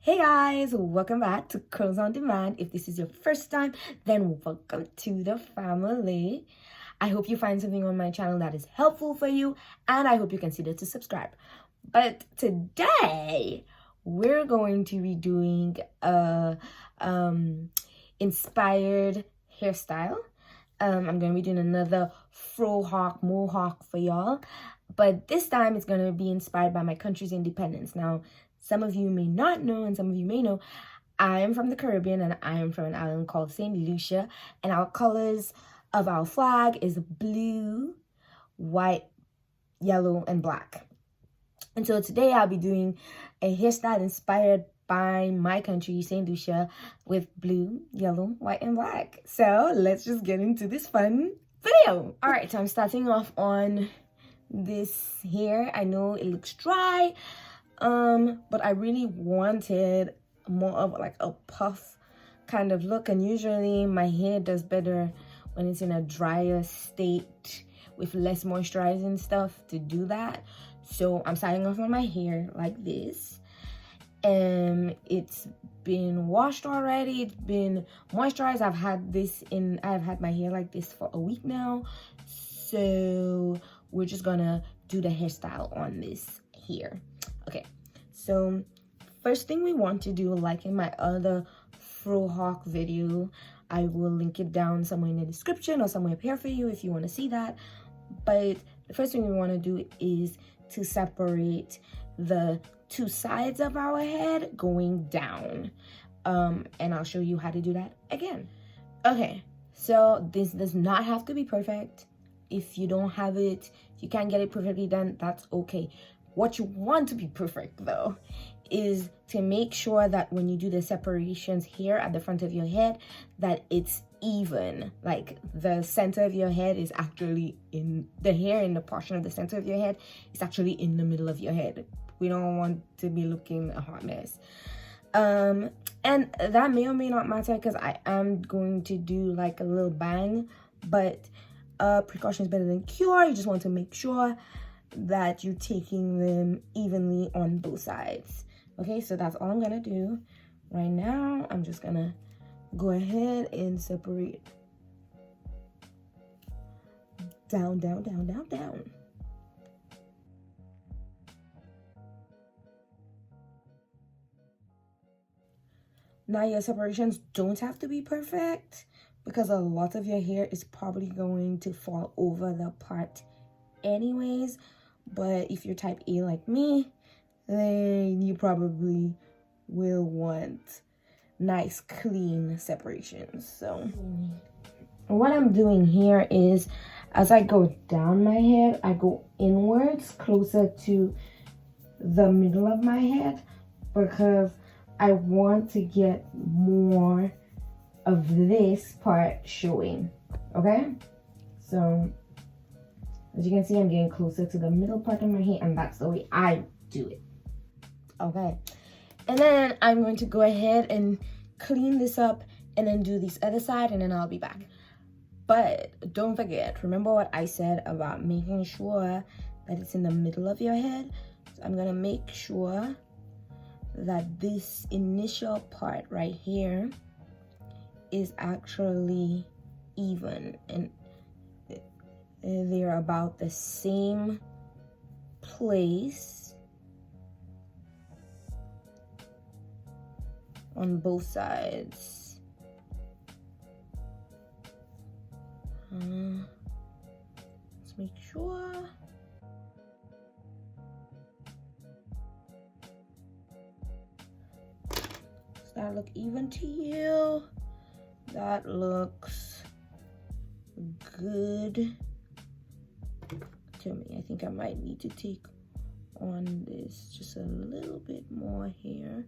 Hey guys, welcome back to Curls on Demand. If this is your first time, then welcome to the family. I hope you find something on my channel that is helpful for you, and I hope you consider to subscribe. But today, we're going to be doing a inspired hairstyle. I'm going to be doing another Frohawk mohawk for y'all, but this time it's going to be inspired by my country's independence. Now, some of you may not know, and some of you may know, I am from the Caribbean, and I am from an island called St. Lucia, and our colors of our flag is blue, white, yellow, and black. And so today I'll be doing a hairstyle inspired by my country, St. Lucia, with blue, yellow, white, and black. So let's just get into this fun video. All right, so I'm starting off on this hair. I know it looks dry, but I really wanted more of like a puff kind of look, and usually my hair does better when it's in a drier state with less moisturizing stuff to do that. So I'm starting off on my hair like this, and it's been washed already, it's been moisturized. I've had my hair like this for a week now, so we're just gonna do the hairstyle on this here. Okay, so first thing we want to do, like in my other Frohawk video, I will link it down somewhere in the description or somewhere up here for you if you want to see that. But the first thing we want to do is to separate the two sides of our head going down, and I'll show you how to do that again. Okay, so this does not have to be perfect. If you don't have it, if you can't get it perfectly done, that's okay. What you want to be perfect though is to make sure that when you do the separations here at the front of your head, that it's even, like the center of your head is actually in the hair, in the portion of the center of your head is actually in the middle of your head. We don't want to be looking a hot mess. And that may or may not matter because I am going to do like a little bang, but precaution is better than cure. You just want to make sure that you're taking them evenly on both sides. Okay, so that's all I'm gonna do right now. I'm just gonna go ahead and separate down, down, down, down, down. Now your separations don't have to be perfect because a lot of your hair is probably going to fall over the part anyways. But if you're type A like me, then you probably will want nice clean separations. So what I'm doing here is, as I go down my head, I go inwards closer to the middle of my head because I want to get more of this part showing. Okay, so as you can see, I'm getting closer to the middle part of my hair, and that's the way I do it. Okay, and then I'm going to go ahead and clean this up and then do this other side, and then I'll be back. But don't forget, remember what I said about making sure that it's in the middle of your head. So I'm gonna make sure that this initial part right here is actually even, and they're about the same place on both sides. Let's make sure. Does that look even to you? That looks good to me. I think I might need to take on this just a little bit more here.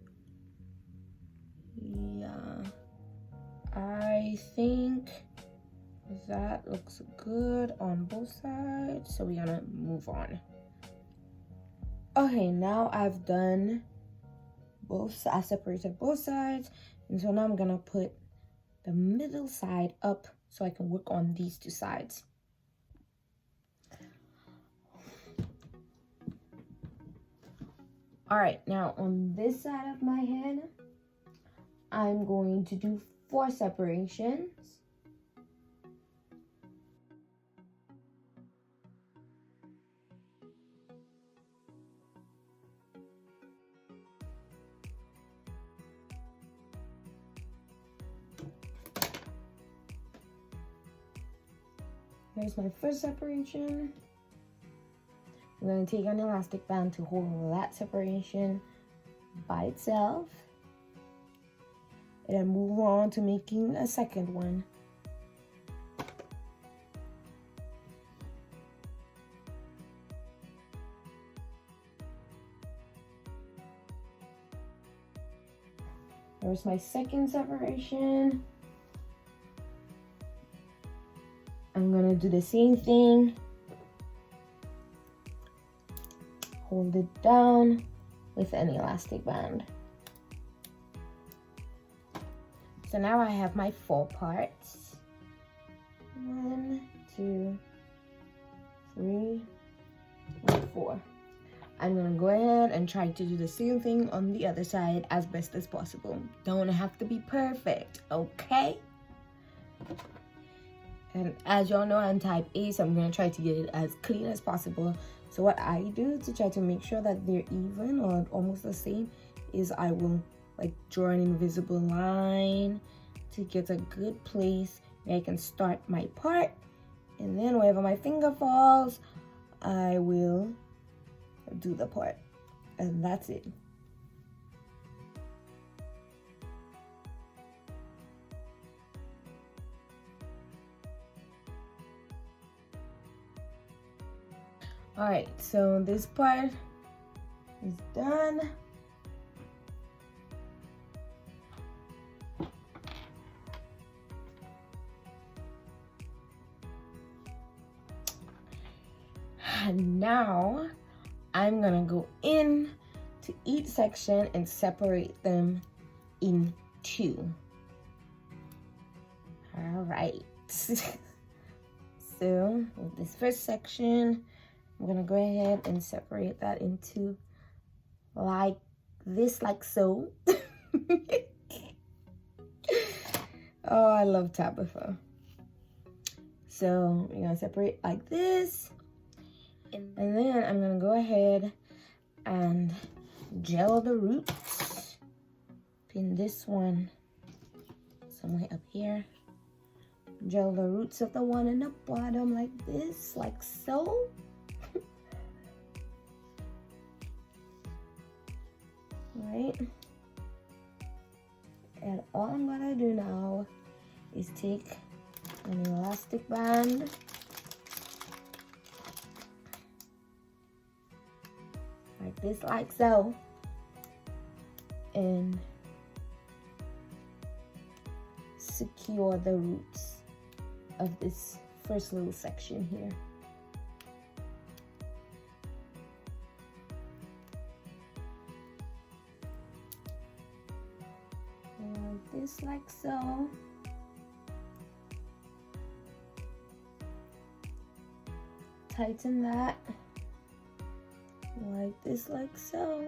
Yeah, I think that looks good on both sides, so we're gonna move on. Okay, now I've done both. I separated both sides, and so now I'm gonna put the middle side up so I can work on these two sides. All right, now on this side of my head, I'm going to do 4 separations. Here's my first separation. I'm going to take an elastic band to hold that separation by itself. And then move on to making a second one. There's my second separation. I'm gonna do the same thing. Hold it down with an elastic band. So now I have my 4 parts. 1, 2, 3, and 4. I'm gonna go ahead and try to do the same thing on the other side as best as possible. Don't have to be perfect, okay? And as y'all know, I'm type A, so I'm gonna try to get it as clean as possible. So what I do to try to make sure that they're even or almost the same is I will like draw an invisible line to get a good place where I can start my part. And then wherever my finger falls, I will do the part. And that's it. All right, so this part is done. And now I'm gonna go in to each section and separate them in 2. All right. So with this first section, I'm gonna go ahead and separate that into like this, like so. Oh, I love Tabitha. So we're gonna separate like this. And then I'm gonna go ahead and gel the roots. Pin this one somewhere up here. Gel the roots of the one in the bottom like this, like so. Right? And all I'm gonna do now is take an elastic band like this, like so, and secure the roots of this first little section here. Like this, like so. Tighten that like this, like so.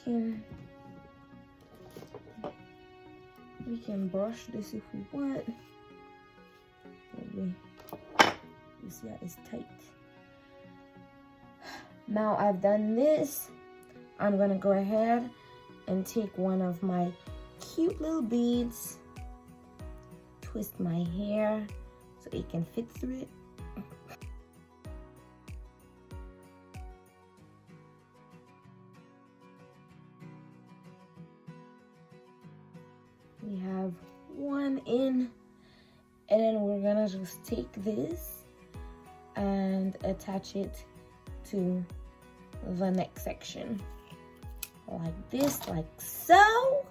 We can brush this if we want. Maybe you see how it's tight. Now I've done this, I'm gonna go ahead and take one of my cute little beads, twist my hair so it can fit through it. We have one in, and then we're gonna just take this and attach it to the next section like this, like so.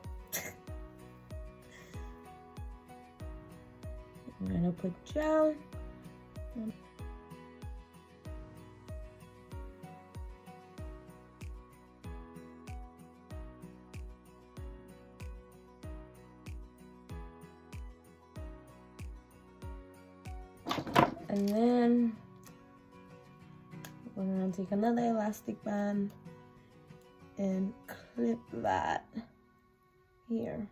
I'm gonna put gel. And then we're gonna take another elastic band and clip that here.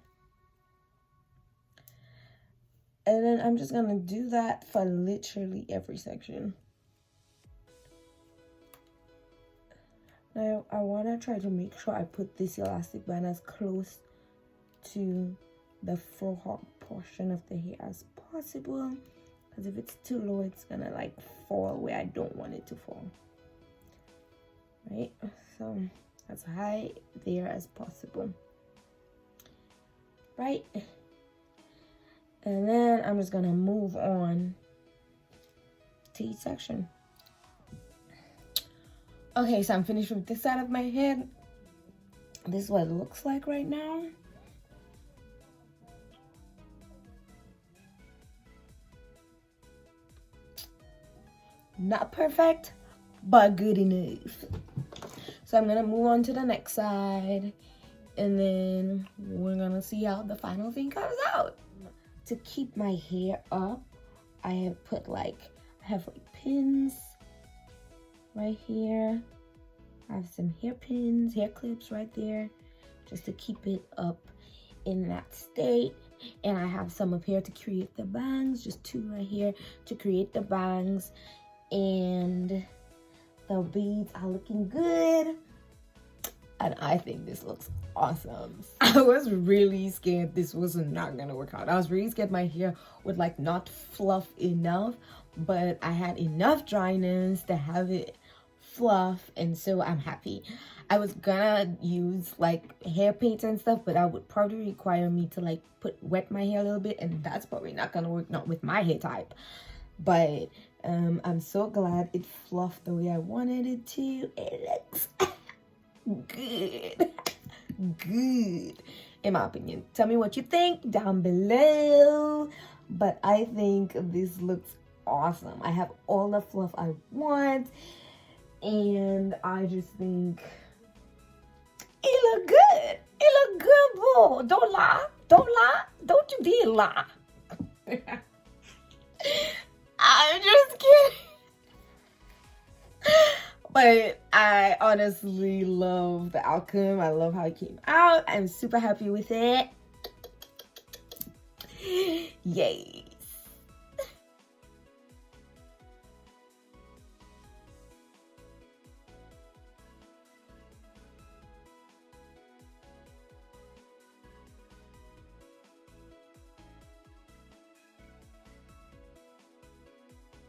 And then I'm just gonna do that for literally every section. Now I wanna try to make sure I put this elastic band as close to the Frohawk portion of the hair as possible, because if it's too low, it's gonna like fall where I don't want it to fall. Right, so as high there as possible. Right, and then I'm just gonna move on to each section. Okay, so I'm finished with this side of my head. This is what it looks like right now. Not perfect, but good enough. So I'm gonna move on to the next side, and then we're gonna see how the final thing comes out. To keep my hair up, I have put I have pins right here. I have some hair pins, hair clips right there, just to keep it up in that state. And I have some up here to create the bangs, just 2 right here to create the bangs. And the beads are looking good, and I think this looks awesome. I was really scared this was not gonna work out. I was really scared my hair would not fluff enough, but I had enough dryness to have it fluff, and so I'm happy. I was gonna use hair paints and stuff, but that would probably require me to wet my hair a little bit, and that's probably not gonna work, not with my hair type. But I'm so glad it fluffed the way I wanted it to. It looks good. Good, in my opinion. Tell me what you think down below. But I think this looks awesome. I have all the fluff I want, and I just think it look good. It look good, boo. Don't lie. Don't lie. Don't you dare lie. I'm just kidding. But I honestly love the outcome. I love how it came out. I'm super happy with it. Yay.